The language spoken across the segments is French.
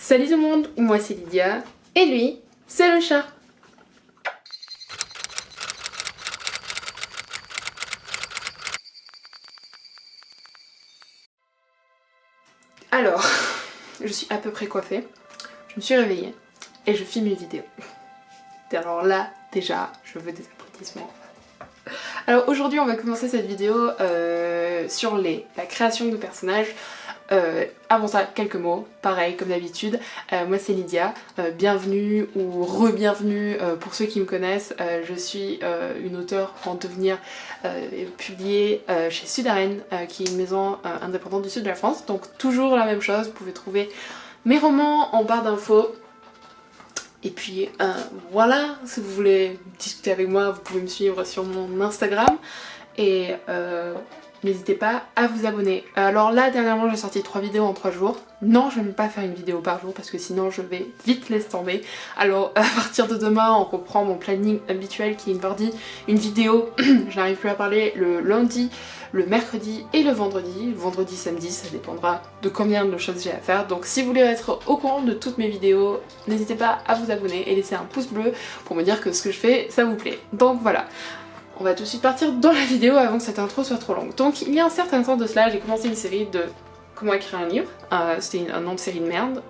Salut tout le monde, moi c'est Lydia et lui c'est le chat. Alors, je suis à peu près coiffée, je me suis réveillée et je filme une vidéo. Alors là, déjà, je veux des applaudissements. Alors aujourd'hui on va commencer cette vidéo sur la création de personnages. Avant ça, quelques mots, pareil comme d'habitude. Moi c'est Lydia, bienvenue ou re-bienvenue pour ceux qui me connaissent. Je suis une auteure en devenir publiée chez Sudaren, qui est une maison indépendante du sud de la France. Donc toujours la même chose, vous pouvez trouver mes romans en barre d'infos. Et puis voilà, si vous voulez discuter avec moi, vous pouvez me suivre sur mon Instagram et n'hésitez pas à vous abonner. Alors là, dernièrement, j'ai sorti 3 vidéos en 3 jours. Non, je ne vais pas faire une vidéo par jour parce que sinon je vais vite laisser tomber. Alors à partir de demain, on reprend mon planning habituel qui est une vidéo, je n'arrive plus à parler, le lundi, le mercredi et le vendredi. Le vendredi, samedi, ça dépendra de combien de choses j'ai à faire. Donc si vous voulez être au courant de toutes mes vidéos, n'hésitez pas à vous abonner et laisser un pouce bleu pour me dire que ce que je fais, ça vous plaît. Donc voilà. On va tout de suite partir dans la vidéo avant que cette intro soit trop longue. Donc il y a un certain temps de cela, j'ai commencé une série de comment écrire un livre. C'était un nom de série de merde.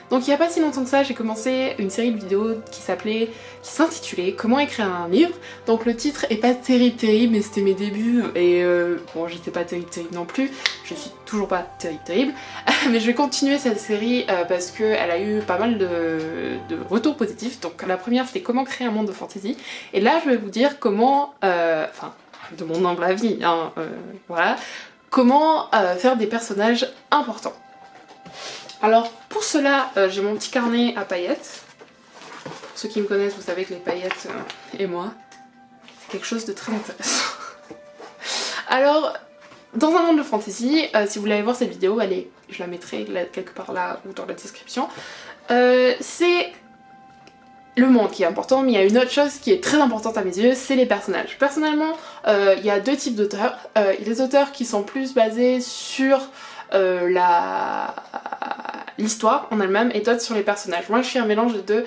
Donc il n'y a pas si longtemps que ça, j'ai commencé une série de vidéos qui s'intitulait Comment écrire un livre. Donc le titre est pas terrible, mais c'était mes débuts et bon, j'étais pas terrible non plus. Je suis toujours pas terrible. Mais je vais continuer cette série parce qu'elle a eu pas mal de retours positifs. Donc la première c'était comment créer un monde de fantasy. Et là je vais vous dire comment, enfin de mon humble avis, hein, voilà, comment faire des personnages importants. Alors pour cela, j'ai mon petit carnet à paillettes. Pour ceux qui me connaissent, vous savez que les paillettes et moi, c'est quelque chose de très intéressant. Alors, dans un monde de fantasy, si vous voulez aller voir cette vidéo, allez, je la mettrai là, quelque part là ou dans la description. C'est le monde qui est important, mais il y a une autre chose qui est très importante à mes yeux, c'est les personnages. Personnellement, il y a deux types d'auteurs. Il y a des auteurs qui sont plus basés sur l'histoire en elle-même et d'autres sur les personnages. Moi je suis un mélange de deux,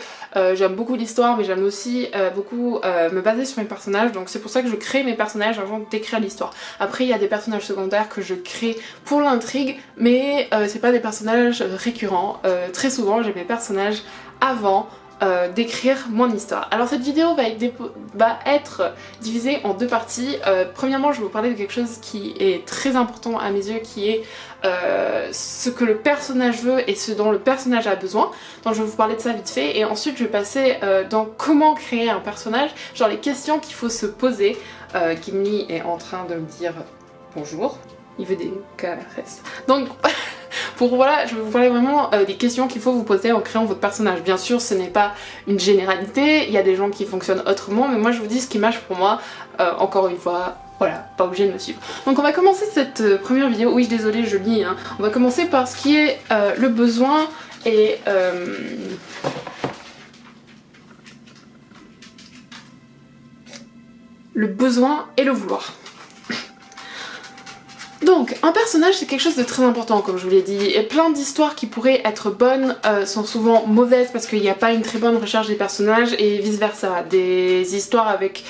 j'aime beaucoup l'histoire mais j'aime aussi beaucoup me baser sur mes personnages, donc c'est pour ça que je crée mes personnages avant d'écrire l'histoire. Après il y a des personnages secondaires que je crée pour l'intrigue mais c'est pas des personnages récurrents. Très souvent j'ai mes personnages avant d'écrire mon histoire. Alors cette vidéo va être divisée en deux parties. Premièrement je vais vous parler de quelque chose qui est très important à mes yeux, qui est ce que le personnage veut et ce dont le personnage a besoin. Donc je vais vous parler de ça vite fait et ensuite je vais passer dans comment créer un personnage, genre les questions qu'il faut se poser. Gimli est en train de me dire bonjour, il veut des caresses. Donc voilà, je vais vous parler vraiment des questions qu'il faut vous poser en créant votre personnage. Bien sûr, ce n'est pas une généralité, il y a des gens qui fonctionnent autrement, mais moi je vous dis ce qui marche pour moi, encore une fois, voilà, pas obligé de me suivre. Donc on va commencer cette première vidéo, oui désolée je lis, hein. On va commencer par ce qui est le besoin et... le besoin et le vouloir. Donc, un personnage c'est quelque chose de très important comme je vous l'ai dit, et plein d'histoires qui pourraient être bonnes sont souvent mauvaises parce qu'il n'y a pas une très bonne recherche des personnages et vice versa. Des histoires avec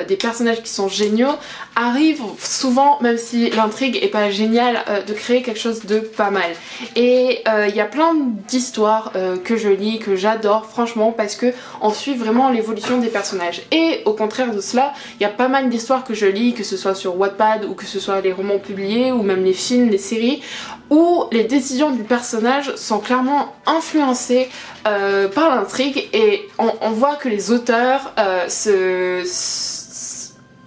des personnages qui sont géniaux arrivent souvent, même si l'intrigue est pas géniale, de créer quelque chose de pas mal. Et il y a plein d'histoires que je lis, que j'adore franchement parce que on suit vraiment l'évolution des personnages. Et au contraire de cela, il y a pas mal d'histoires que je lis, que ce soit sur Wattpad ou que ce soit les romans publiés ou même les films, les séries, où les décisions du personnage sont clairement influencées par l'intrigue et on voit que les auteurs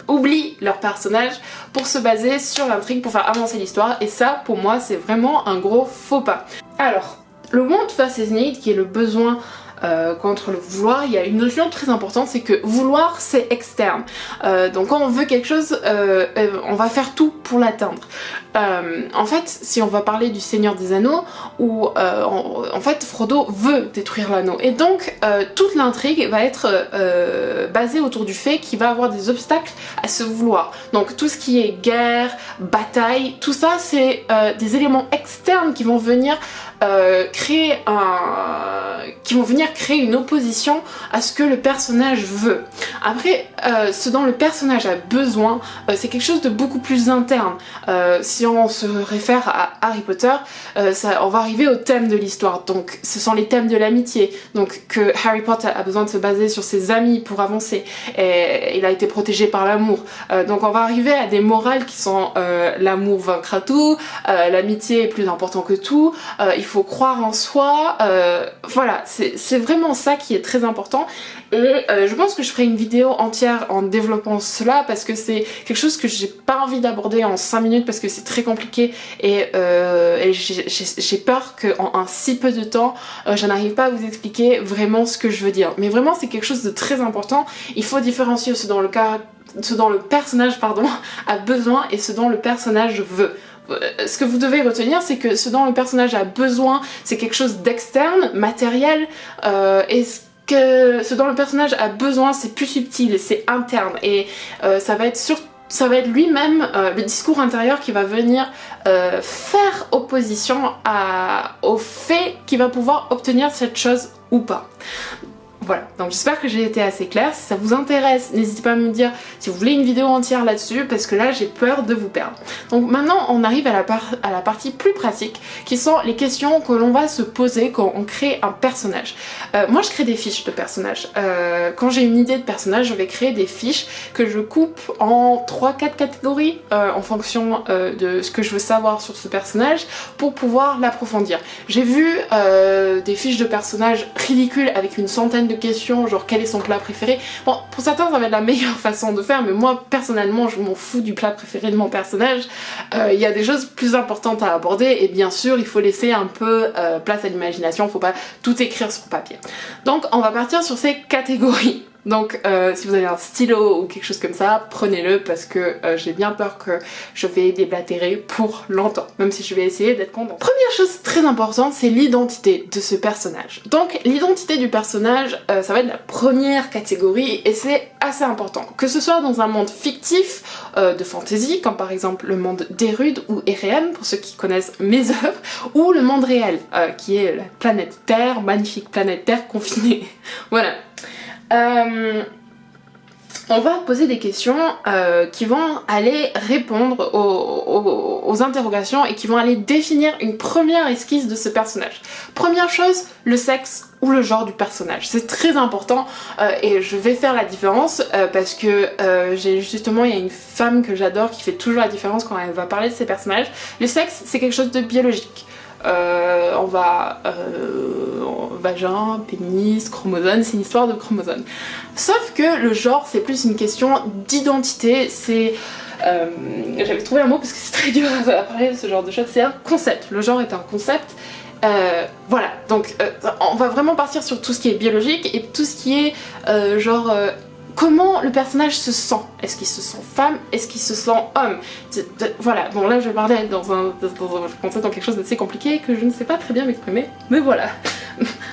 oublient leur personnage pour se baser sur l'intrigue, pour faire avancer l'histoire, et ça pour moi c'est vraiment un gros faux pas. Alors, le want versus need, qui est le besoin contre le vouloir, il y a une notion très importante, c'est que vouloir c'est externe. Donc quand on veut quelque chose, on va faire tout pour l'atteindre. En fait, si on va parler du Seigneur des Anneaux, où en fait Frodo veut détruire l'anneau, et donc toute l'intrigue va être basée autour du fait qu'il va avoir des obstacles à ce vouloir. Donc tout ce qui est guerre, bataille, tout ça c'est des éléments externes qui vont venir créer une opposition à ce que le personnage veut. Après, ce dont le personnage a besoin, c'est quelque chose de beaucoup plus interne. Si on se réfère à Harry Potter, on va arriver au thème de l'histoire. Donc, ce sont les thèmes de l'amitié. Donc, que Harry Potter a besoin de se baser sur ses amis pour avancer. Et il a été protégé par l'amour. Donc, on va arriver à des morales qui sont l'amour vaincra tout, l'amitié est plus important que tout, il faut croire en soi. Voilà, c'est vraiment ça qui est très important. Et je pense que je ferai une vidéo entière en développant cela parce que c'est quelque chose que j'ai pas envie d'aborder en 5 minutes parce que c'est très compliqué et j'ai peur qu'en un si peu de temps je n'arrive pas à vous expliquer vraiment ce que je veux dire. Mais vraiment c'est quelque chose de très important. Il faut différencier ce dont le personnage a besoin et ce dont le personnage veut. Ce que vous devez retenir, c'est que ce dont le personnage a besoin, c'est quelque chose d'externe, matériel, et ce dont le personnage a besoin, c'est plus subtil, c'est interne, et ça va être lui-même, le discours intérieur qui va venir faire opposition au fait qu'il va pouvoir obtenir cette chose ou pas. Voilà, donc j'espère que j'ai été assez claire. Si ça vous intéresse, n'hésitez pas à me dire si vous voulez une vidéo entière là-dessus parce que là j'ai peur de vous perdre. Donc maintenant on arrive à la partie plus pratique qui sont les questions que l'on va se poser quand on crée un personnage. Moi je crée des fiches de personnages. Quand j'ai une idée de personnage, je vais créer des fiches que je coupe en 3-4 catégories en fonction de ce que je veux savoir sur ce personnage pour pouvoir l'approfondir. J'ai vu des fiches de personnages ridicules avec une centaine de questions, genre quel est son plat préféré. Bon, pour certains ça va être la meilleure façon de faire, mais moi personnellement je m'en fous du plat préféré de mon personnage. Il y a des choses plus importantes à aborder et bien sûr il faut laisser un peu place à l'imagination, faut pas tout écrire sur papier. Donc on va partir sur ces catégories. Donc si vous avez un stylo ou quelque chose comme ça, prenez-le parce que j'ai bien peur que je vais déblatérer pour longtemps, même si je vais essayer d'être contente. Première chose très importante, c'est l'identité de ce personnage. Donc l'identité du personnage, ça va être la première catégorie et c'est assez important. Que ce soit dans un monde fictif de fantasy, comme par exemple le monde d'Érud ou Eréem, pour ceux qui connaissent mes œuvres, ou le monde réel, qui est la planète Terre, magnifique planète Terre confinée. Voilà. On va poser des questions qui vont aller répondre aux interrogations et qui vont aller définir une première esquisse de ce personnage. Première chose, le sexe ou le genre du personnage. C'est très important et je vais faire la différence parce que il y a une femme que j'adore qui fait toujours la différence quand elle va parler de ses personnages. Le sexe, c'est quelque chose de biologique. On va vagin, pénis, chromosome, c'est une histoire de chromosomes. Sauf que le genre c'est plus une question d'identité, c'est j'avais trouvé un mot parce que c'est très dur à parler de ce genre de choses, c'est un concept. Le genre est un concept. Voilà, donc on va vraiment partir sur tout ce qui est biologique et tout ce qui est comment le personnage se sent. Est-ce qu'il se sent femme? Est-ce qu'il se sent homme? Voilà, bon là je vais parler dans quelque chose d'assez compliqué que je ne sais pas très bien m'exprimer, mais voilà,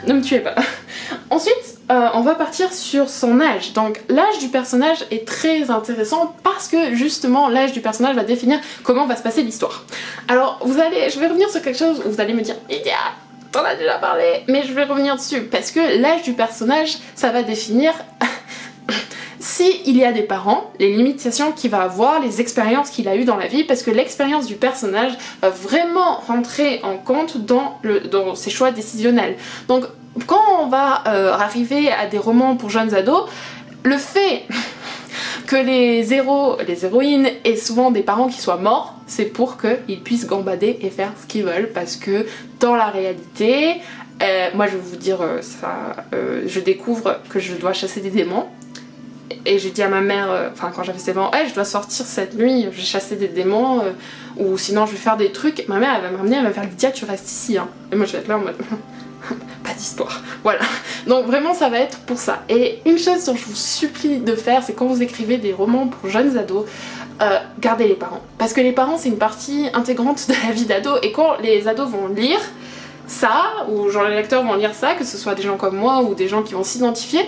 ne me tuez pas. Ensuite, on va partir sur son âge. Donc l'âge du personnage est très intéressant parce que justement l'âge du personnage va définir comment va se passer l'histoire. Alors je vais revenir sur quelque chose où vous allez me dire Lydia, t'en as déjà parlé, mais je vais revenir dessus parce que l'âge du personnage, ça va définir si il y a des parents, les limitations qu'il va avoir, les expériences qu'il a eues dans la vie, parce que l'expérience du personnage va vraiment rentrer en compte dans ses choix décisionnels. Donc quand on va arriver à des romans pour jeunes ados, le fait que les héroïnes aient souvent des parents qui soient morts, c'est pour qu'ils puissent gambader et faire ce qu'ils veulent, parce que dans la réalité, moi je vais vous dire je découvre que je dois chasser des démons. Et j'ai dit à ma mère, quand j'avais 7 ans, hey, je dois sortir cette nuit, je vais chasser des démons, ou sinon je vais faire des trucs. Ma mère elle va me ramener, elle va me faire Lydia, tu restes ici. Hein. Et moi je vais être là en mode, pas de d'histoire. Voilà, donc vraiment ça va être pour ça. Et une chose dont je vous supplie de faire, c'est quand vous écrivez des romans pour jeunes ados, gardez les parents. Parce que les parents c'est une partie intégrante de la vie d'ado, et quand les ados vont lire ça, ou genre les lecteurs vont lire ça, que ce soit des gens comme moi ou des gens qui vont s'identifier,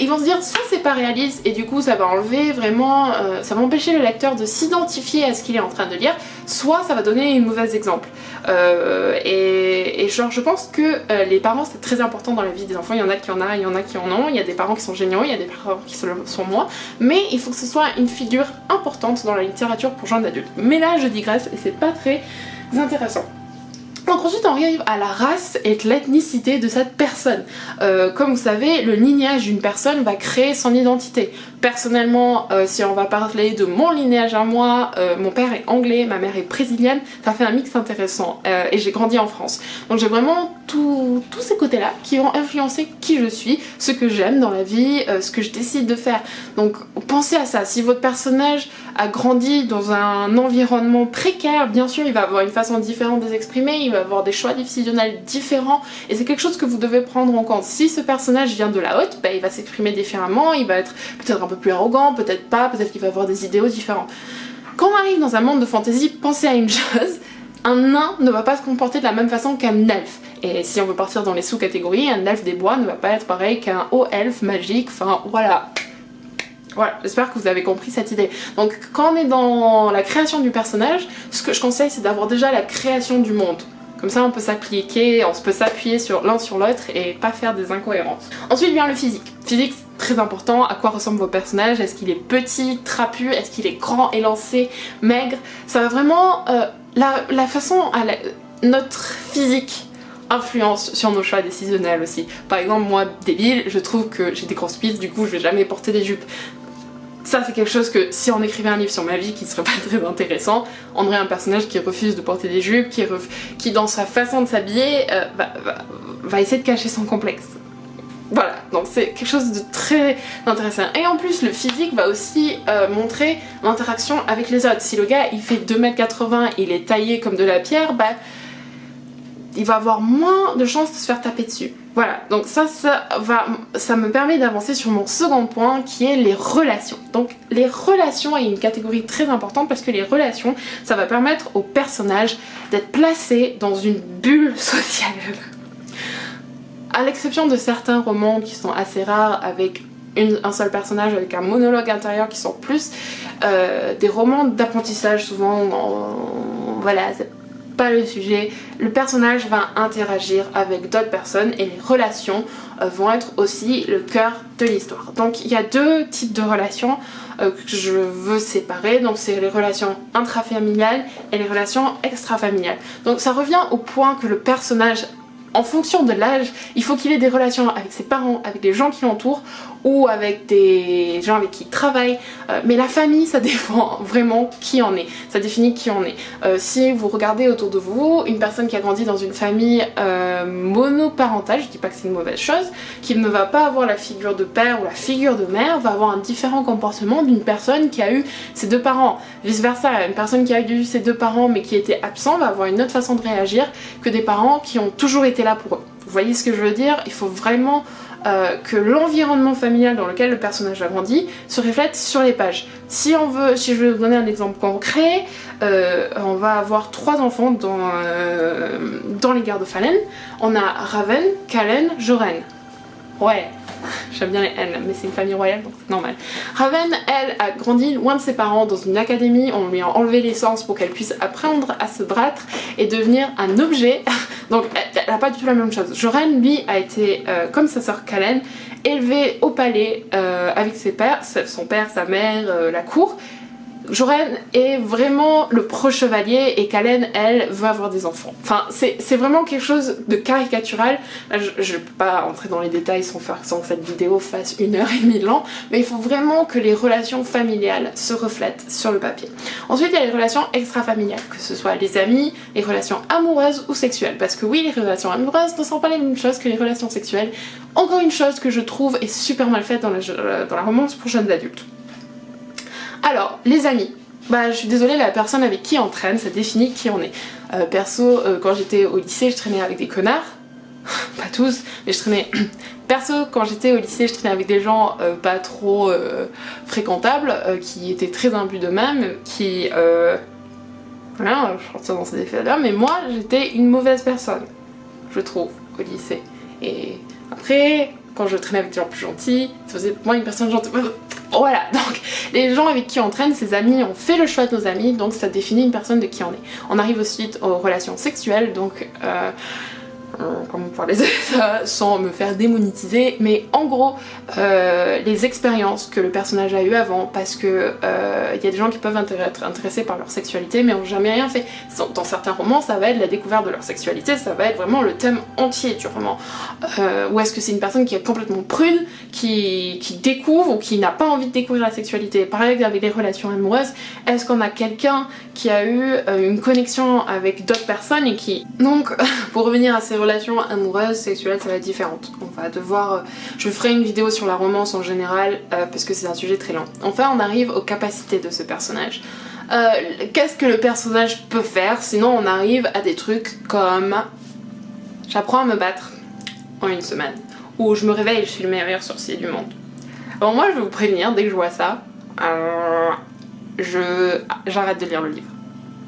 ils vont se dire soit c'est pas réaliste et du coup ça va enlever vraiment, ça va empêcher le lecteur de s'identifier à ce qu'il est en train de lire, soit ça va donner un mauvais exemple. Et genre je pense que les parents c'est très important dans la vie des enfants, il y en a qui en a, il y en a qui en ont, il y a des parents qui sont géniaux, il y a des parents qui sont moins, mais il faut que ce soit une figure importante dans la littérature pour jeunes adultes. Mais là je digresse et c'est pas très intéressant. Donc ensuite on arrive à la race et l'ethnicité de cette personne. Comme vous savez, le lignage d'une personne va créer son identité. Personnellement, si on va parler de mon lignage à moi, mon père est anglais, ma mère est brésilienne, ça fait un mix intéressant et j'ai grandi en France. Donc j'ai vraiment tous ces côtés-là qui ont influencé qui je suis, ce que j'aime dans la vie, ce que je décide de faire. Donc pensez à ça, si votre personnage a grandi dans un environnement précaire, bien sûr il va avoir une façon différente de s'exprimer, il va avoir des choix décisionnels différents et c'est quelque chose que vous devez prendre en compte. Si ce personnage vient de la haute, il va s'exprimer différemment, il va être peut-être un peu plus arrogant, peut-être pas, peut-être qu'il va avoir des idéaux différents. Quand on arrive dans un monde de fantasy, pensez à une chose, un nain ne va pas se comporter de la même façon qu'un elfe. Et si on veut partir dans les sous-catégories, un elfe des bois ne va pas être pareil qu'un haut elfe magique, enfin voilà. Voilà, j'espère que vous avez compris cette idée. Donc quand on est dans la création du personnage, ce que je conseille c'est d'avoir déjà la création du monde. Comme ça on peut s'appliquer, on peut s'appuyer sur l'un sur l'autre et pas faire des incohérences. Ensuite vient le physique. Physique très important, à quoi ressemble votre personnage, est-ce qu'il est petit, trapu, est-ce qu'il est grand, élancé, maigre. Ça va vraiment, la façon, notre physique influence sur nos choix décisionnels aussi. Par exemple moi débile, je trouve que j'ai des grosses cuisses, du coup je vais jamais porter des jupes. Ça c'est quelque chose que si on écrivait un livre sur ma vie qui serait pas très intéressant, on aurait un personnage qui refuse de porter des jupes, qui dans sa façon de s'habiller va essayer de cacher son complexe. Voilà, donc c'est quelque chose de très intéressant. Et en plus le physique va aussi montrer l'interaction avec les autres. Si le gars il fait 2,80 m, il est taillé comme de la pierre, il va avoir moins de chances de se faire taper dessus. Voilà, donc ça me permet d'avancer sur mon second point qui est les relations. Donc les relations est une catégorie très importante parce que les relations, ça va permettre au personnage d'être placé dans une bulle sociale. À l'exception de certains romans qui sont assez rares avec un seul personnage avec un monologue intérieur qui sont plus des romans d'apprentissage souvent, voilà, c'est pas le sujet, le personnage va interagir avec d'autres personnes et les relations vont être aussi le cœur de l'histoire. Donc il y a deux types de relations que je veux séparer, donc c'est les relations intrafamiliales et les relations extrafamiliales. Donc ça revient au point que le personnage, en fonction de l'âge, il faut qu'il ait des relations avec ses parents, avec les gens qui l'entourent ou avec des gens avec qui il travaille, mais la famille ça dépend vraiment qui on est, ça définit qui on est. Si vous regardez autour de vous une personne qui a grandi dans une famille monoparentale, je dis pas que c'est une mauvaise chose, qui ne va pas avoir la figure de père ou la figure de mère, va avoir un différent comportement d'une personne qui a eu ses deux parents. Vice versa, une personne qui a eu ses deux parents mais qui était absent va avoir une autre façon de réagir que des parents qui ont toujours été là pour eux. Vous voyez ce que je veux dire? Il faut vraiment que l'environnement familial dans lequel le personnage a grandi se reflète sur les pages. Si je vais vous donner un exemple concret, on va avoir 3 enfants dans les Gardes de Fallen. On a Raven, Kalen, Joren. Ouais, j'aime bien les N, mais c'est une famille royale donc c'est normal. Raven, elle, a grandi loin de ses parents dans une académie, on lui a enlevé l'essence pour qu'elle puisse apprendre à se battre et devenir un objet. Donc elle n'a pas du tout la même chose. Joren, lui, a été, comme sa sœur Kalen, élevé au palais avec ses pères, son père, sa mère, la cour. Joren est vraiment le pro-chevalier et Kalen, elle, veut avoir des enfants. Enfin, c'est vraiment quelque chose de caricatural. Là, je ne peux pas entrer dans les détails sans que cette vidéo fasse 1h30 long, mais il faut vraiment que les relations familiales se reflètent sur le papier. Ensuite, il y a les relations extra-familiales, que ce soit les amis, les relations amoureuses ou sexuelles. Parce que oui, les relations amoureuses ne sont pas les mêmes choses que les relations sexuelles. Encore une chose que je trouve est super mal faite dans la romance pour jeunes adultes. Alors, les amis, je suis désolée, la personne avec qui on traîne, ça définit qui on est. Perso, quand j'étais au lycée, je traînais avec des connards. pas tous, mais je traînais... Perso, quand j'étais au lycée, je traînais avec des gens pas trop fréquentables, qui étaient très imbus d'eux-mêmes, qui... voilà, je sortais dans ces effets-là, mais moi, j'étais une mauvaise personne, je trouve, au lycée. Et après, quand je traînais avec des gens plus gentils, ça faisait pour moi une personne gentille. Voilà, donc les gens avec qui on traîne, ses amis, on fait le choix de nos amis, donc ça définit une personne de qui on est. On arrive ensuite aux relations sexuelles, donc comment parler de ça sans me faire démonétiser, mais en gros les expériences que le personnage a eues avant, parce que il y a des gens qui peuvent être intéressés par leur sexualité mais ont jamais rien fait. Dans certains romans ça va être la découverte de leur sexualité, ça va être vraiment le thème entier du roman. Ou est-ce que c'est une personne qui est complètement prude, qui découvre ou qui n'a pas envie de découvrir la sexualité. Pareil avec les relations amoureuses, est-ce qu'on a quelqu'un qui a eu une connexion avec d'autres personnes et qui... Donc pour revenir à ces relations amoureuses, sexuelles, ça va être différente. On va devoir... je ferai une vidéo sur la romance en général parce que c'est un sujet très long. Enfin on arrive aux capacités de ce personnage. Qu'est-ce que le personnage peut faire? Sinon on arrive à des trucs comme... J'apprends à me battre en une semaine. Ou je me réveille et je suis le meilleur sorcier du monde. Alors moi je vais vous prévenir, dès que je vois ça, j'arrête de lire le livre.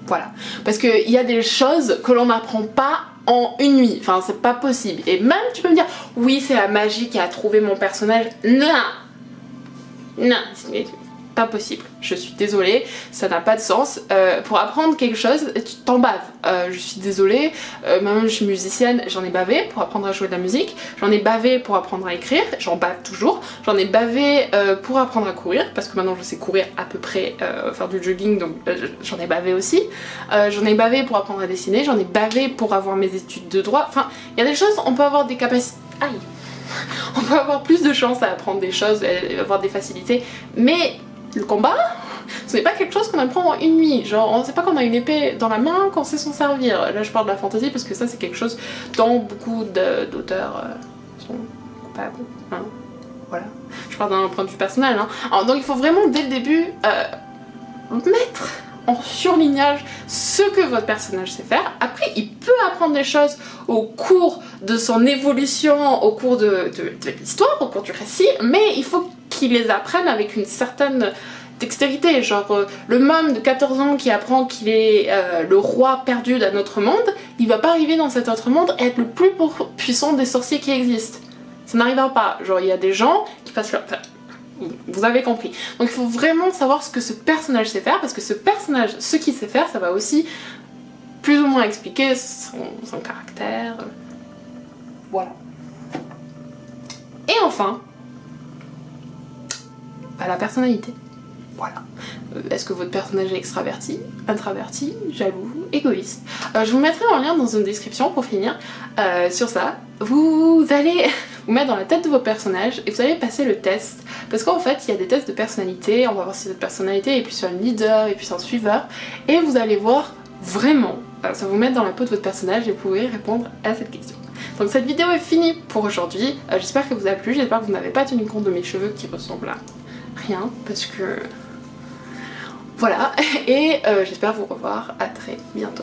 Voilà. Parce qu'il y a des choses que l'on n'apprend pas en une nuit. Enfin, c'est pas possible. Et même, tu peux me dire, oui, c'est la magie qui a trouvé mon personnage. Non! Non, c'est pas possible. Je suis désolée, ça n'a pas de sens. Pour apprendre quelque chose, tu t'en baves. Je suis désolée, moi-même je suis musicienne, j'en ai bavé pour apprendre à jouer de la musique, j'en ai bavé pour apprendre à écrire, j'en bave toujours, j'en ai bavé pour apprendre à courir, parce que maintenant je sais courir à peu près, faire du jogging, donc j'en ai bavé aussi. J'en ai bavé pour apprendre à dessiner, j'en ai bavé pour avoir mes études de droit. Enfin, il y a des choses, on peut avoir des capacités... Aïe. On peut avoir plus de chance à apprendre des choses, avoir des facilités, mais le combat, ce n'est pas quelque chose qu'on apprend en une nuit. Genre, on sait pas qu'on a une épée dans la main, qu'on sait s'en servir. Là, je parle de la fantasy parce que ça, c'est quelque chose dont beaucoup d'auteurs sont coupables. Hein. Voilà. Je parle d'un point de vue personnel. Hein. Alors, donc, il faut vraiment, dès le début, mettre en surlignage ce que votre personnage sait faire. Après, il peut apprendre des choses au cours de son évolution, au cours de l'histoire, au cours du récit, mais il faut qu'il les apprenne avec une certaine dextérité. Genre, le môme de 14 ans qui apprend qu'il est le roi perdu d'un autre monde, il va pas arriver dans cet autre monde et être le plus puissant des sorciers qui existent. Ça n'arrivera pas. Genre, il y a des gens qui passent leur... Enfin, vous avez compris. Donc il faut vraiment savoir ce que ce personnage sait faire, parce que ce personnage, ce qu'il sait faire, ça va aussi plus ou moins expliquer son caractère. Voilà. Et enfin, la personnalité. Voilà. Est-ce que votre personnage est extraverti, introverti, jaloux, égoïste? Je vous mettrai un lien dans une description pour finir sur ça. Vous allez vous mettre dans la tête de vos personnages et vous allez passer le test. Parce qu'en fait, il y a des tests de personnalité, on va voir si votre personnalité est plus un leader et plus un suiveur. Et vous allez voir vraiment, ça va vous mettre dans la peau de votre personnage et vous pourrez répondre à cette question. Donc cette vidéo est finie pour aujourd'hui. J'espère que vous a plu, j'espère que vous n'avez pas tenu compte de mes cheveux qui ressemblent à rien. Parce que... Voilà, et j'espère vous revoir à très bientôt.